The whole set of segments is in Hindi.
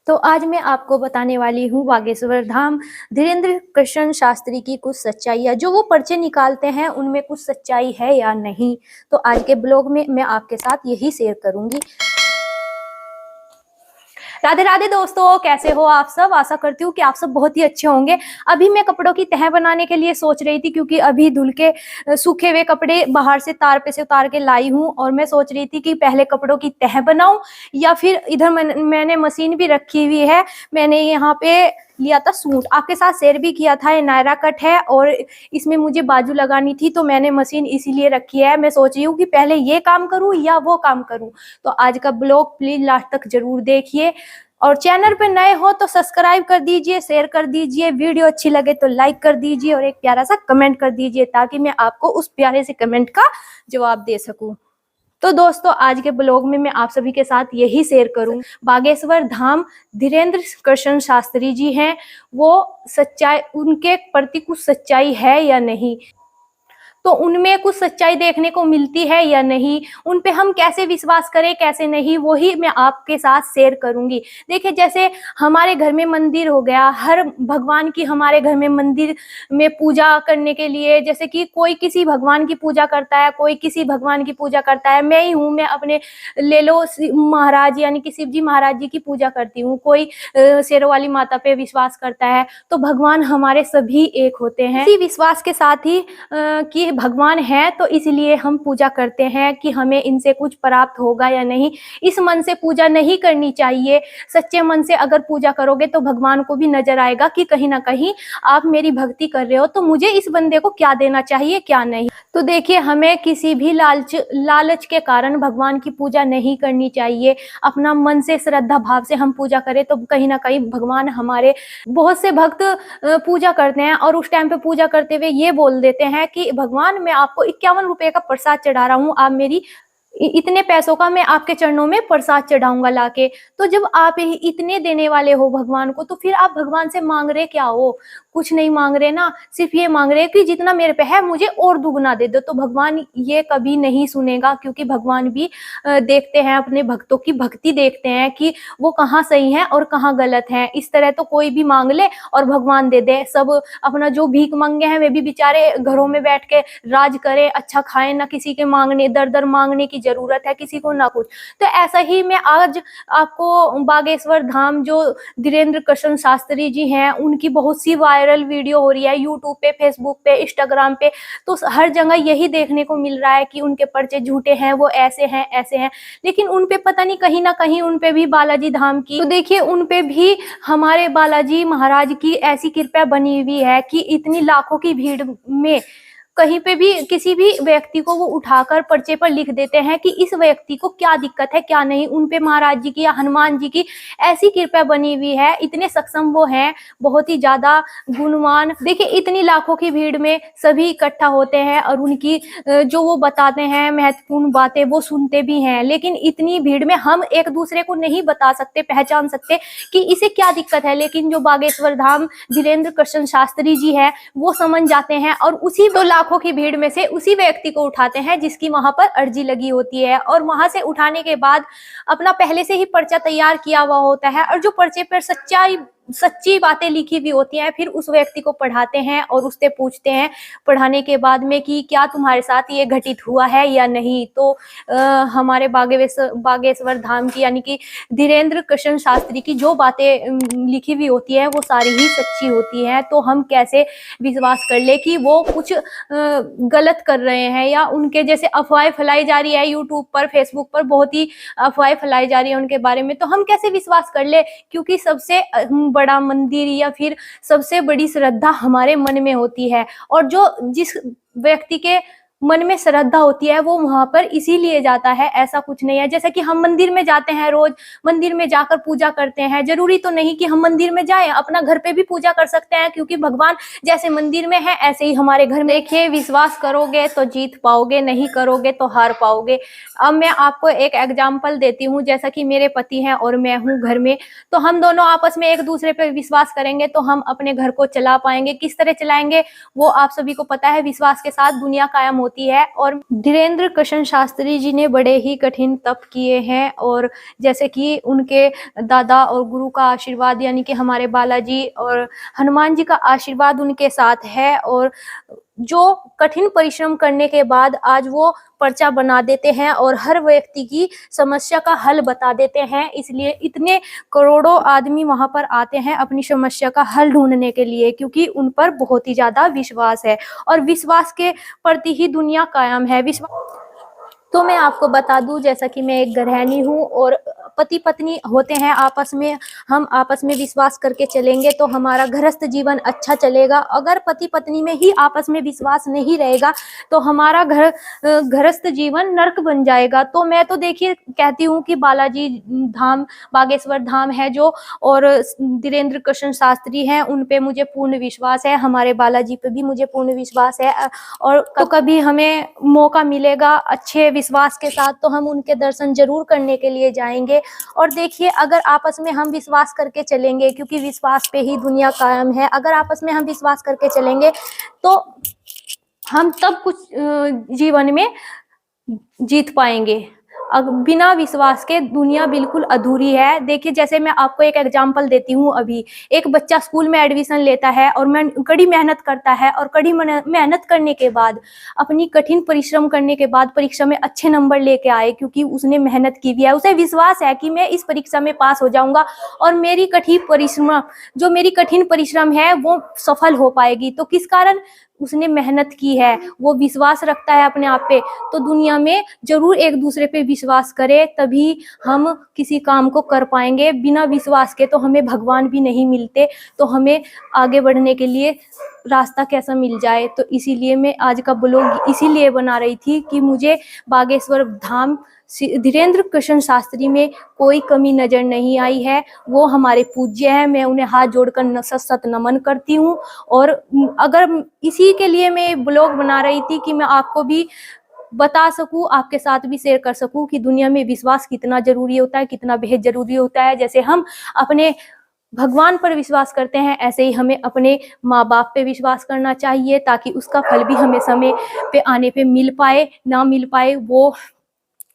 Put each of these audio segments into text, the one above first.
तो आज मैं आपको बताने वाली हूँ बागेश्वर धाम धीरेन्द्र कृष्ण शास्त्री की कुछ सच्चाइयाँ। जो वो पर्चे निकालते हैं उनमें कुछ सच्चाई है या नहीं, तो आज के ब्लॉग में मैं आपके साथ यही शेयर करूंगी। राधे राधे दोस्तों, कैसे हो आप सब। आशा करती हूँ कि आप सब बहुत ही अच्छे होंगे। अभी मैं कपड़ों की तह बनाने के लिए सोच रही थी, क्योंकि अभी धुल के सूखे हुए कपड़े बाहर से तार पे से उतार के लाई हूँ, और मैं सोच रही थी कि पहले कपड़ों की तह बनाऊं या फिर इधर मैंने मशीन भी रखी हुई है। मैंने यहाँ पे लिया था सूट, आपके साथ शेयर भी किया था। ये नायरा कट है और इसमें मुझे बाजू लगानी थी, तो मैंने मशीन इसीलिए रखी है। मैं सोच रही हूँ कि पहले ये काम करूँ या वो काम करूँ। तो आज का ब्लॉग प्लीज लास्ट तक जरूर देखिए, और चैनल पे नए हो तो सब्सक्राइब कर दीजिए, शेयर कर दीजिए, वीडियो अच्छी लगे तो लाइक कर दीजिए और एक प्यारा सा कमेंट कर दीजिए, ताकि मैं आपको उस प्यारे से कमेंट का जवाब दे सकूं। तो दोस्तों, आज के ब्लॉग में मैं आप सभी के साथ यही शेयर करूं। बागेश्वर धाम धीरेन्द्र कृष्ण शास्त्री जी हैं, वो सच्चाई, उनके प्रति कुछ सच्चाई है या नहीं, तो उनमें कुछ सच्चाई देखने को मिलती है या नहीं, उन पे हम कैसे विश्वास करें कैसे नहीं, वही मैं आपके साथ शेयर करूंगी। देखिए, जैसे हमारे घर में मंदिर हो गया, हर भगवान की हमारे घर में मंदिर में पूजा करने के लिए, जैसे कि कोई किसी भगवान की पूजा करता है, कोई किसी भगवान की पूजा करता है। मैं ही हूँ, मैं अपने ले लो महाराज यानी कि शिव जी महाराज जी की पूजा करती हूँ। कोई शेरों वाली माता पे विश्वास करता है। तो भगवान हमारे सभी एक होते हैं। इसी विश्वास के साथ ही कि भगवान है, तो इसलिए हम पूजा करते हैं कि हमें इनसे कुछ प्राप्त होगा या नहीं। इस मन से पूजा नहीं करनी चाहिए। सच्चे मन से अगर पूजा करोगे तो भगवान को भी नजर आएगा कि कहीं ना कहीं आप मेरी भक्ति कर रहे हो, तो मुझे इस बंदे को क्या देना चाहिए क्या नहीं। तो देखिए, हमें किसी भी लालच के कारण भगवान की पूजा नहीं करनी चाहिए। अपना मन से श्रद्धा भाव से हम पूजा करें, तो कहीं ना कहीं भगवान हमारे, बहुत से भक्त पूजा करते हैं और उस टाइम पे पूजा करते हुए ये बोल देते हैं कि भगवान, मैं आपको 51 रुपए का प्रसाद चढ़ा रहा हूँ, आप मेरी इतने पैसों का मैं आपके चरणों में प्रसाद चढ़ाऊंगा लाके। तो जब आप इतने देने वाले हो भगवान को, तो फिर आप भगवान से मांग रहे क्या हो? कुछ नहीं मांग रहे ना, सिर्फ ये मांग रहे कि जितना मेरे पे है मुझे और दुगना दे दो। तो भगवान ये कभी नहीं सुनेगा, क्योंकि भगवान भी देखते हैं, अपने भक्तों की भक्ति देखते हैं कि वो कहाँ सही है और कहाँ गलत है। इस तरह तो कोई भी मांग ले और भगवान दे दे। सब अपना जो भीख मांगे हैं वे भी बेचारे घरों में बैठ के राज करे, अच्छा खाए, ना किसी के मांगने दर दर मांगने की जरूरत है किसी को, ना कुछ। तो ऐसा ही मैं आज आपको बागेश्वर धाम जो धीरेन्द्र कृष्ण शास्त्री जी हैं, उनकी बहुत सी वायरल वीडियो हो रही है यूट्यूब पे, फेसबुक पे, इंस्टाग्राम पे। तो हर जगह यही देखने को मिल रहा है कि उनके पर्चे झूठे हैं, वो ऐसे हैं ऐसे हैं। लेकिन उनपे पता नहीं, कहीं ना कहीं उनपे भी बालाजी धाम की, तो देखिए उनपे भी हमारे बालाजी महाराज की ऐसी कृपा बनी हुई है कि इतनी लाखों की भीड़ में कहीं पे भी किसी भी व्यक्ति को वो उठाकर पर्चे पर लिख देते हैं कि इस व्यक्ति को क्या दिक्कत है क्या नहीं। उनपे महाराज जी की या हनुमान जी की ऐसी कृपा बनी हुई है, इतने सक्षम वो हैं, बहुत ही ज्यादा गुणवान। देखिए, इतनी लाखों की भीड़ में सभी इकट्ठा होते हैं और उनकी जो वो बताते हैं महत्वपूर्ण बातें वो सुनते भी हैं। लेकिन इतनी भीड़ में हम एक दूसरे को नहीं बता सकते, पहचान सकते कि इसे क्या दिक्कत है। लेकिन जो बागेश्वर धाम धीरेन्द्र कृष्ण शास्त्री जी है, वो समझ जाते हैं और उसी तो लाखों की भीड़ में से उसी व्यक्ति को उठाते हैं जिसकी वहां पर अर्जी लगी होती है। और वहां से उठाने के बाद अपना पहले से ही पर्चा तैयार किया हुआ होता है, और जो पर्चे पर सच्ची बातें लिखी हुई होती हैं, फिर उस व्यक्ति को पढ़ाते हैं और उससे पूछते हैं पढ़ाने के बाद में कि क्या तुम्हारे साथ ये घटित हुआ है या नहीं। तो हमारे बागेश्वर धाम की यानी कि धीरेन्द्र कृष्ण शास्त्री की जो बातें लिखी हुई होती है वो सारी ही सच्ची होती है। तो हम कैसे विश्वास कर ले कि वो कुछ गलत कर रहे हैं, या उनके जैसे अफवाहें फैलाई जा रही है यूट्यूब पर, फेसबुक पर बहुत ही अफवाहें फैलाई जा रही है उनके बारे में। तो हम कैसे विश्वास कर ले, क्योंकि सबसे बड़ा मंदिर या फिर सबसे बड़ी श्रद्धा हमारे मन में होती है। और जो जिस व्यक्ति के मन में श्रद्धा होती है वो वहां पर इसीलिए जाता है, ऐसा कुछ नहीं है। जैसे कि हम मंदिर में जाते हैं, रोज मंदिर में जाकर पूजा करते हैं, जरूरी तो नहीं कि हम मंदिर में जाएं, अपना घर पे भी पूजा कर सकते हैं, क्योंकि भगवान जैसे मंदिर में है ऐसे ही हमारे घर में। देखिए, विश्वास करोगे तो जीत पाओगे, नहीं करोगे तो हार पाओगे। अब मैं आपको एक एग्जाम्पल देती हूँ। जैसा कि मेरे पति हैं और मैं हूँ घर में, तो हम दोनों आपस में एक दूसरे पे विश्वास करेंगे तो हम अपने घर को चला पाएंगे। किस तरह चलाएंगे वो आप सभी को पता है। विश्वास के साथ दुनिया कायम होती है। और धीरेन्द्र कृष्ण शास्त्री जी ने बड़े ही कठिन तप किए हैं, और जैसे कि उनके दादा और गुरु का आशीर्वाद यानी कि हमारे बालाजी और हनुमान जी का आशीर्वाद उनके साथ है, और जो कठिन परिश्रम करने के बाद आज वो पर्चा बना देते हैं और हर व्यक्ति की समस्या का हल बता देते हैं। इसलिए इतने करोड़ों आदमी वहां पर आते हैं अपनी समस्या का हल ढूंढने के लिए, क्योंकि उन पर बहुत ही ज्यादा विश्वास है, और विश्वास के प्रति ही दुनिया कायम है। विश्वास तो मैं आपको बता दूं, जैसा कि मैं एक गृहिणी हूँ और पति पत्नी होते हैं आपस में, हम आपस में विश्वास करके चलेंगे तो हमारा गृहस्थ जीवन अच्छा चलेगा। अगर पति पत्नी में ही आपस में विश्वास नहीं रहेगा तो हमारा गृहस्थ जीवन नरक बन जाएगा। तो मैं तो देखिए कहती हूँ कि बालाजी धाम, बागेश्वर धाम है जो, और धीरेन्द्र कृष्ण शास्त्री हैं, उन पे मुझे पूर्ण विश्वास है, हमारे बालाजी पे भी मुझे पूर्ण विश्वास है। और तो कभी हमें मौका मिलेगा अच्छे विश्वास के साथ तो हम उनके दर्शन जरूर करने के लिए जाएंगे। और देखिए, अगर आपस में हम विश्वास करके चलेंगे, क्योंकि विश्वास पे ही दुनिया कायम है, अगर आपस में हम विश्वास करके चलेंगे तो हम तब कुछ जीवन में जीत पाएंगे। अब बिना विश्वास के दुनिया बिल्कुल अधूरी है। देखिए, जैसे मैं आपको एक एग्जांपल देती हूँ। अभी एक बच्चा स्कूल में एडमिशन लेता है और कड़ी मेहनत करता है, और कड़ी मेहनत करने के बाद, अपनी कठिन परिश्रम करने के बाद परीक्षा में अच्छे नंबर लेके आए, क्योंकि उसने मेहनत की भी है, उसे विश्वास है कि मैं इस परीक्षा में पास हो जाऊंगा और मेरी कठिन परिश्रम है वो सफल हो पाएगी। तो किस कारण? उसने मेहनत की है, वो विश्वास रखता है अपने आप पे। तो दुनिया में जरूर एक दूसरे पे विश्वास करें, तभी हम किसी काम को कर पाएंगे। बिना विश्वास के तो हमें भगवान भी नहीं मिलते, तो हमें आगे बढ़ने के लिए रास्ता कैसा मिल जाए। तो इसीलिए मैं आज का ब्लॉग इसीलिए बना रही थी कि मुझे बागेश्वर धाम धीरेन्द्र कृष्ण शास्त्री में कोई कमी नजर नहीं आई है। वो हमारे पूज्य हैं, मैं उन्हें हाथ जोड़कर सत नमन करती हूँ। और अगर इसी के लिए मैं ब्लॉग बना रही थी कि मैं आपको भी बता सकूं, आपके साथ भी शेयर कर सकूं कि दुनिया में विश्वास कितना जरूरी होता है, कितना बेहद जरूरी होता है। जैसे हम अपने भगवान पर विश्वास करते हैं, ऐसे ही हमें अपने माँ बाप पे विश्वास करना चाहिए, ताकि उसका फल भी हमें समय पे आने पे मिल पाए। ना मिल पाए, वो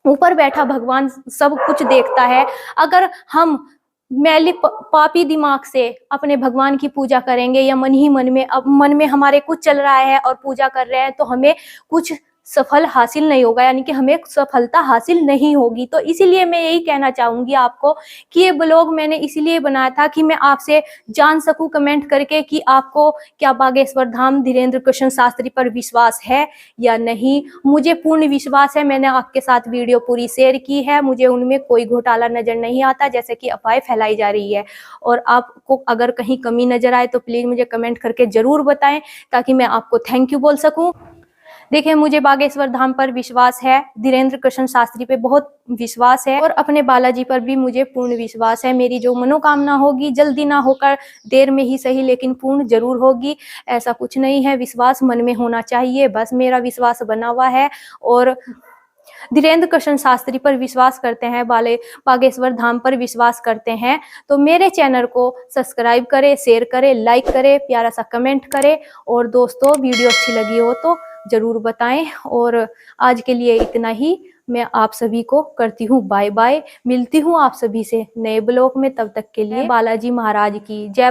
ऊपर बैठा भगवान सब कुछ देखता है। अगर हम मैली पापी दिमाग से अपने भगवान की पूजा करेंगे, या मन ही मन में हमारे कुछ चल रहा है और पूजा कर रहे हैं, तो हमें कुछ सफल हासिल नहीं होगा, यानी कि हमें सफलता हासिल नहीं होगी। तो इसीलिए मैं यही कहना चाहूंगी आपको कि ये ब्लॉग मैंने इसीलिए बनाया था कि मैं आपसे जान सकूं कमेंट करके कि आपको क्या बागेश्वर धाम धीरेन्द्र कृष्ण शास्त्री पर विश्वास है या नहीं। मुझे पूर्ण विश्वास है, मैंने आपके साथ वीडियो पूरी शेयर की है, मुझे उनमें कोई घोटाला नजर नहीं आता जैसे कि अफवाहें फैलाई जा रही है। और आपको अगर कहीं कमी नजर आए तो प्लीज मुझे कमेंट करके जरूर बताएं, ताकि मैं आपको थैंक यू बोल सकूं। देखिए, मुझे बागेश्वर धाम पर विश्वास है, धीरेन्द्र कृष्ण शास्त्री पे बहुत विश्वास है, और अपने बालाजी पर भी मुझे पूर्ण विश्वास है। मेरी जो मनोकामना होगी, जल्दी ना होकर देर में ही सही लेकिन पूर्ण जरूर होगी। ऐसा कुछ नहीं है, विश्वास मन में होना चाहिए, बस मेरा विश्वास बना हुआ है। और धीरेन्द्र कृष्ण शास्त्री पर विश्वास करते हैं, बागेश्वर धाम पर विश्वास करते हैं, तो मेरे चैनल को सब्सक्राइब करें, शेयर करें, लाइक करें, प्यारा सा कमेंट करें। और दोस्तों, वीडियो अच्छी लगी हो तो जरूर बताएं। और आज के लिए इतना ही। मैं आप सभी को करती हूँ बाय बाय। मिलती हूँ आप सभी से नए ब्लॉग में, तब तक के लिए बालाजी महाराज की जय।